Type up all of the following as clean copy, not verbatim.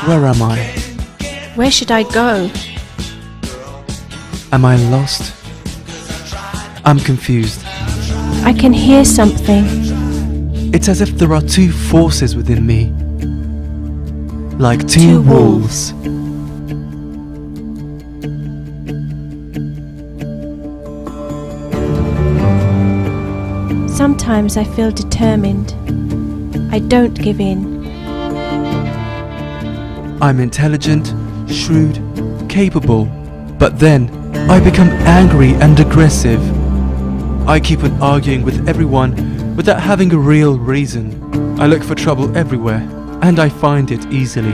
Where am I? Where should I go? Am I lost? I'm confused. I can hear something. It's as if there are two forces within me. Like two Two wolves. Sometimes I feel determined. I don't give in. I'm intelligent, shrewd, capable, but then I become angry and aggressive. I keep on arguing with everyone without having a real reason. I look for trouble everywhere, and I find it easily.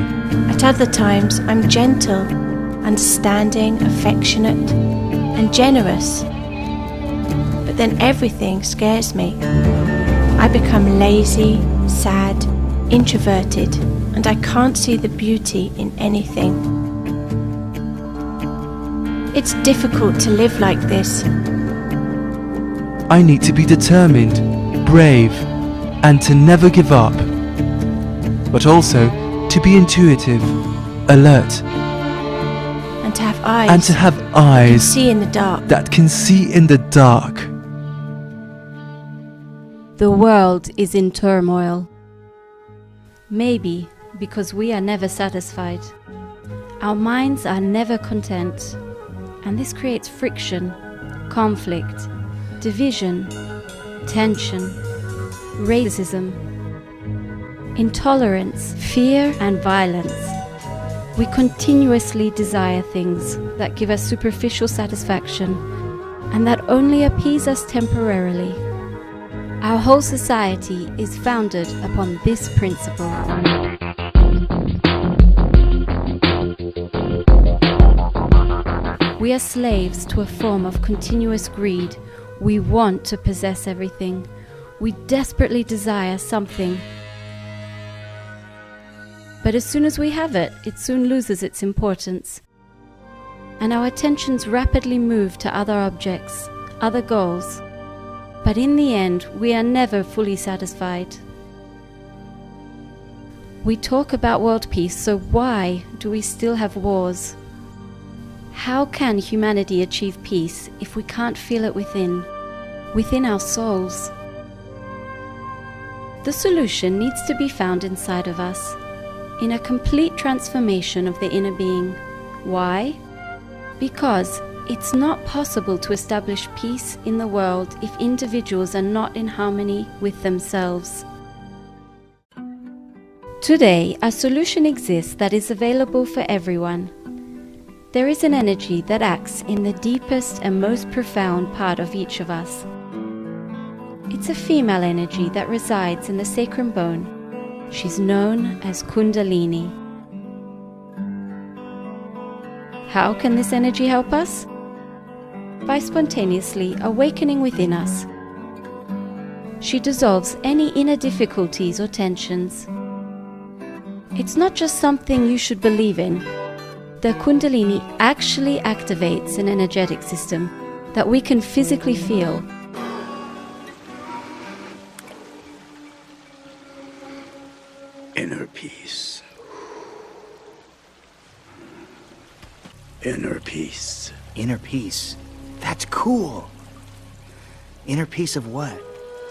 At other times, I'm gentle, understanding, affectionate, and generous. But then everything scares me. I become lazy, sad, introverted, and I can't see the beauty in anything. It's difficult to live like this. I need to be determined, brave, and to never give up. But also to be intuitive, alert, And to have eyes and to have that can eyes see in the dark. that can see in the dark. The world is in turmoil. Maybe because we are never satisfied. Our minds are never content, and this creates friction, conflict, division, tension, racism, intolerance, fear, and violence. We continuously desire things that give us superficial satisfaction and that only appease us temporarily. Our whole society is founded upon this principle. We are slaves to a form of continuous greed. We want to possess everything. We desperately desire something. But as soon as we have it, it soon loses its importance. And our attentions rapidly move to other objects, other goals. But in the end, we are never fully satisfied. We talk about world peace, so why do we still have wars? How can humanity achieve peace if we can't feel it within our souls? The solution needs to be found inside of us, in a complete transformation of the inner being. Why? Because it's not possible to establish peace in the world if individuals are not in harmony with themselves. Today, a solution exists that is available for everyone. There is an energy that acts in the deepest and most profound part of each of us. It's a female energy that resides in the sacrum bone. She's known as Kundalini. How can this energy help us? By spontaneously awakening within us. She dissolves any inner difficulties or tensions. It's not just something you should believe in. The Kundalini actually activates an energetic system that we can physically feel. Inner peace. Inner peace. Inner peace. That's cool. Inner peace of what?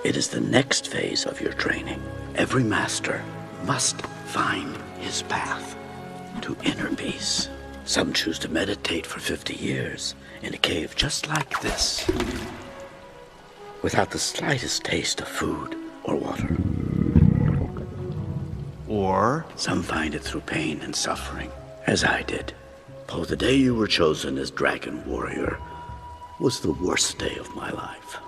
It is the next phase of your training. Every master must find his path to inner peace. Some choose to meditate for 50 years in a cave just like this, without the slightest taste of food or water. Or Some find it through pain and suffering, as I did. Oh, the day you were chosen as Dragon Warrior was the worst day of my life.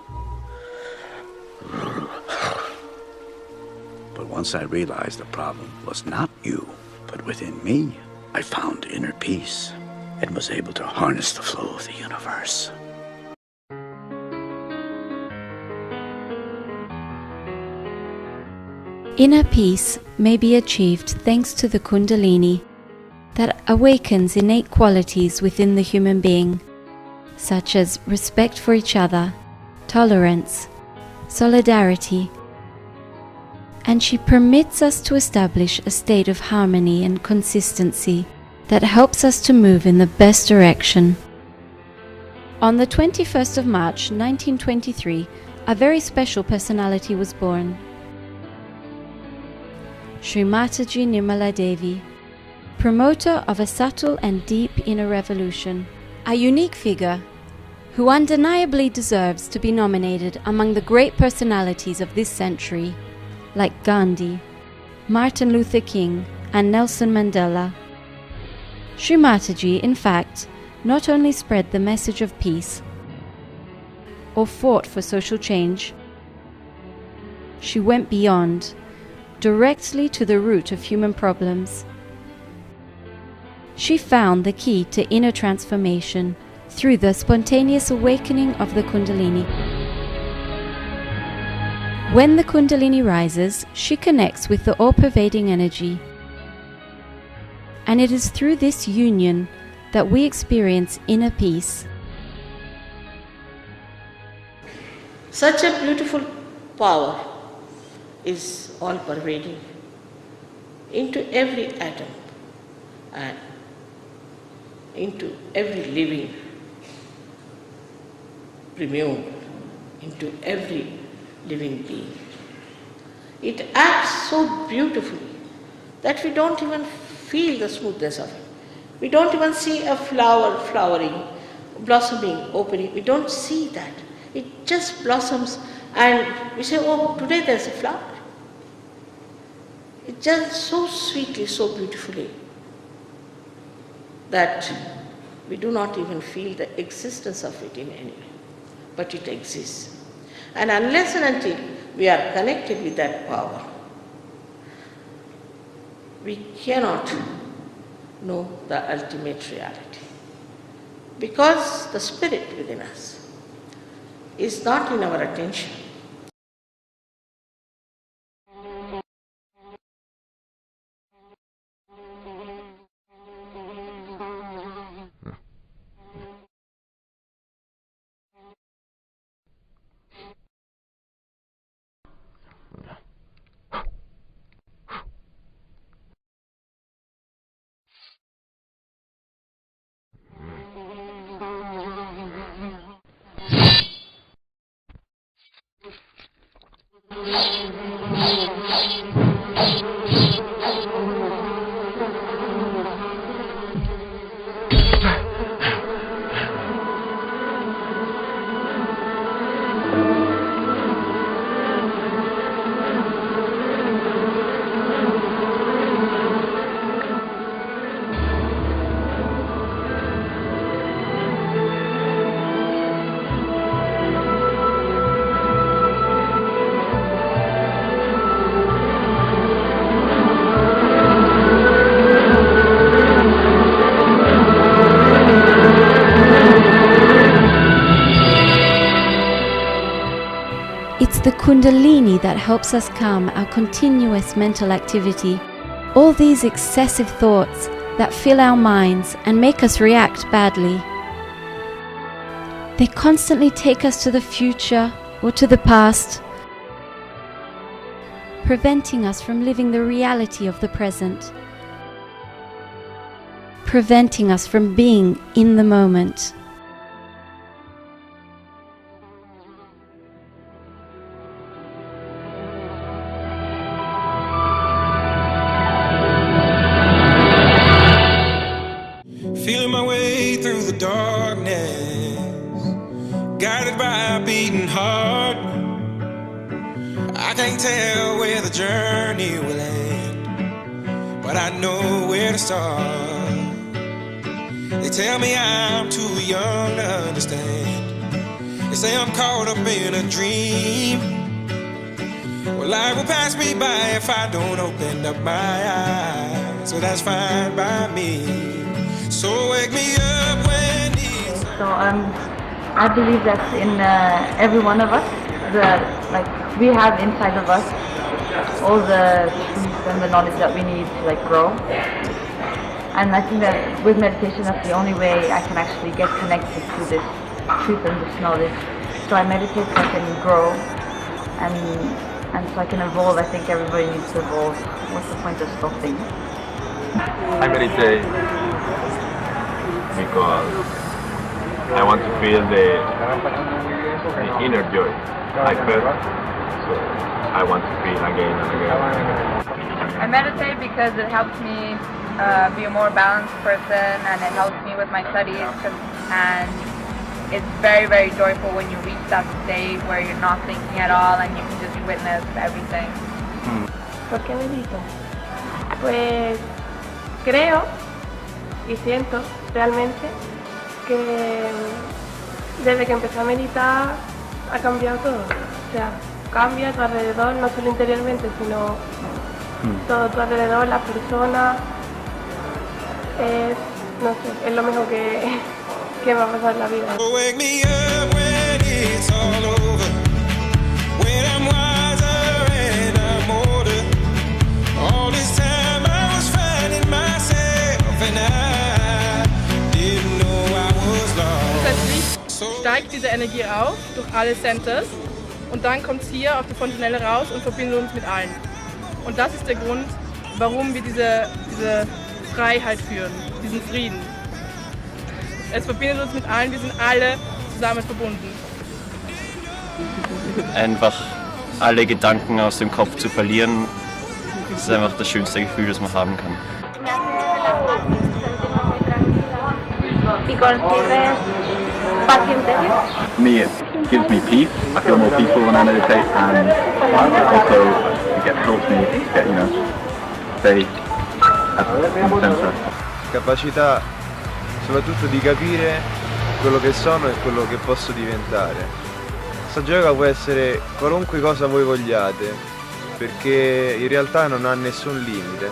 But once I realized the problem was not you, but within me, I found inner peace and was able to harness the flow of the universe. Inner peace may be achieved thanks to the Kundalini that awakens innate qualities within the human being, such as respect for each other, tolerance, solidarity, and she permits us to establish a state of harmony and consistency that helps us to move in the best direction. On the 21st of March 1923, a very special personality was born. Sri Mataji Nirmala Devi, promoter of a subtle and deep inner revolution, a unique figure who undeniably deserves to be nominated among the great personalities of this century, like Gandhi, Martin Luther King, and Nelson Mandela. Sri Mataji, in fact, not only spread the message of peace or fought for social change, she went beyond, directly to the root of human problems. She found the key to inner transformation through the spontaneous awakening of the Kundalini. When the Kundalini rises, she connects with the all-pervading energy. And it is through this union that we experience inner peace. Such a beautiful power is all-pervading into every atom and into every living immune, into every living being. It acts so beautifully that we don't even feel the smoothness of it. We don't even see a flower flowering, blossoming, opening. We don't see that. It just blossoms and we say, oh, today there's a flower. It just so sweetly, so beautifully that we do not even feel the existence of it in any way, but it exists. And unless and until we are connected with that power, we cannot know the ultimate reality. Because the spirit within us is not in our attention. It's the Kundalini that helps us calm our continuous mental activity, all these excessive thoughts that fill our minds and make us react badly. They constantly take us to the future or to the past, preventing us from living the reality of the present, preventing us from being in the moment. Feeling my way through the darkness, guided by a beating heart. I can't tell where the journey will end, but I know where to start. They tell me I'm too young to understand. They say I'm caught up in a dream. Well, life will pass me by if I don't open up my eyes, so that's fine by me. So wake me up when it's... So I believe that in every one of us, we have inside of us all the truth and the knowledge that we need to grow. And I think that with meditation, that's the only way I can actually get connected to this truth and this knowledge. So I meditate so I can grow and and so I can evolve. I think everybody needs to evolve. What's the point of stopping? I meditate because I want to feel the inner joy I felt, so I want to feel again and again and again. I meditate because it helps me be a more balanced person, and it helps me with my studies, and it's very, very joyful when you reach that state where you're not thinking at all and you can just witness everything. ¿Por qué medito? Pues creo y siento realmente que desde que empecé a meditar ha cambiado todo. O sea, cambia tu alrededor, no solo interiormente, sino todo tu alrededor, la persona. No sé, es lo mejor que me va a pasar en la vida. Wake me up when it's all over, when I'm wiser and I'm older. All this time I was finding myself and I didn't know I was lost. Plötzlich steigt diese Energie auf durch alle Centers und dann kommt es hier auf die Fontanelle raus und verbindet uns mit allen. Und das ist der Grund, warum wir diese Freiheit führen, diesen Frieden. Es verbindet uns mit allen, wir sind alle zusammen verbunden. Einfach alle Gedanken aus dem Kopf zu verlieren, das ist einfach das schönste Gefühl, das man haben kann. Me, it gives me peace. I feel more peaceful when I meditate, and also it helps me get, stay at the center. Capacità soprattutto di capire quello che sono e quello che posso diventare. Questa gioia può essere qualunque cosa voi vogliate, perché in realtà non ha nessun limite.